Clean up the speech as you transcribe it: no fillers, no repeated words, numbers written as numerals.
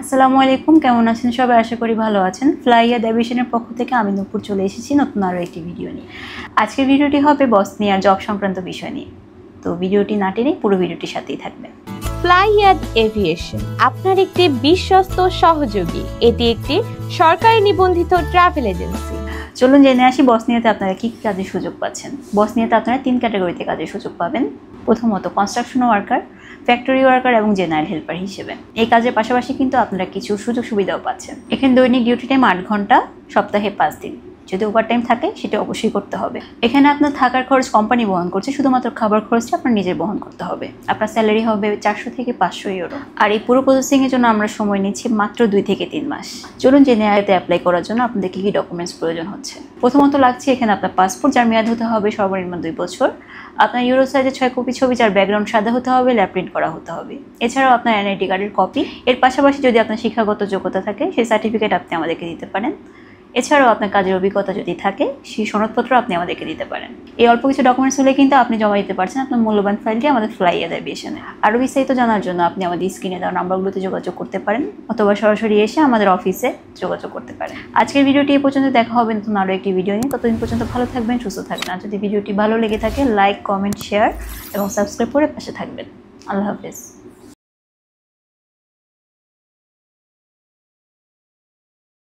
আসসালামু আলাইকুম, কেমন আছেন সবাই? আশা করি ভালো আছেন। ফ্লাইয়াদ এভিয়েশনের পক্ষ থেকে আমি নূপুর চলে এসেছি নতুন আরও একটি ভিডিও নিয়ে। আজকের ভিডিওটি হবে বসনিয়ার জব সংক্রান্ত বিষয় নিয়ে। তো ভিডিওটি না টেনে পুরো ভিডিওটির সাথেই থাকবেন। ফ্লাইয়াদ এভিয়েশন আপনার একটি বিশ্বস্ত সহযোগী। এটি একটি সরকারি নিবন্ধিত ট্রাভেল এজেন্সি। চলুন জেনে আসি বসনিয়াতে আপনারা কী কী কাজের সুযোগ পাচ্ছেন। বসনিয়াতে আপনারা 3 ক্যাটাগরিতে কাজের সুযোগ পাবেন। প্রথমত কনস্ট্রাকশন ওয়ার্কার, ফ্যাক্টরি ওয়ার্কার এবং জেনারেল হেল্পার হিসেবে। এই কাজের পাশাপাশি কিন্তু আপনারা কিছু সুযোগ সুবিধাও পাচ্ছেন। এখানে দৈনিক ডিউটি টাইম 8 ঘন্টা, সপ্তাহে 5 দিন। যদি ওভারটাইম থাকে সেটা অবশ্যই করতে হবে। এখানে আপনার থাকার খরচ কোম্পানি বহন করছে, শুধুমাত্র খাবার খরচটা আপনার নিজের বহন করতে হবে। আপনার স্যালারি হবে 400 থেকে 500 ইউরো। আর এই পুরো প্রসেসিংয়ের জন্য আমরা সময় নিচ্ছি মাত্র 2 থেকে 3 মাস। চলুন জেনে আয়াতে অ্যাপ্লাই করার জন্য আপনাদের কী কী ডকুমেন্টস প্রয়োজন হচ্ছে। প্রথমত লাগছে এখানে আপনার পাসপোর্ট, যার মেয়াদ হতে হবে সর্বনিম্ন 2 বছর। আপনার ইউরো সাইজে 6 কপি ছবি, যার ব্যাকগ্রাউন্ড সাদা হতে হবে, ল্যাব প্রিন্ট করা হতে হবে। এছাড়াও আপনার এনআইডি কার্ডের কপি। এর পাশাপাশি যদি আপনার শিক্ষাগত যোগ্যতা থাকে সেই সার্টিফিকেট আপনি আমাদেরকে দিতে পারেন। এছাড়াও আপনার কাজের অভিজ্ঞতা যদি থাকে সেই সনদপত্র আপনি আমাদেরকে দিতে পারেন। এই অল্প কিছু ডকুমেন্টস হলে কিন্তু আপনি জমা দিতে পারছেন আপনার মূল্যবান ফাইলটি আমাদের ফ্লাইয়াদ এভিয়েশনে। আরও বিস্তারিত জানার জন্য আপনি আমাদের স্ক্রিনে দেওয়া নাম্বারগুলোতে যোগাযোগ করতে পারেন, অথবা সরাসরি এসে আমাদের অফিসে যোগাযোগ করতে পারেন। আজকের ভিডিওটি এই পর্যন্ত। দেখা হবে নতুন আরও একটি ভিডিও নিয়ে। ততদিন পর্যন্ত ভালো থাকবেন, সুস্থ থাকবেন। আর যদি ভিডিওটি ভালো লেগে থাকে লাইক, কমেন্ট, শেয়ার এবং সাবস্ক্রাইব করে পাশে থাকবেন। আল্লাহ হাফেজ।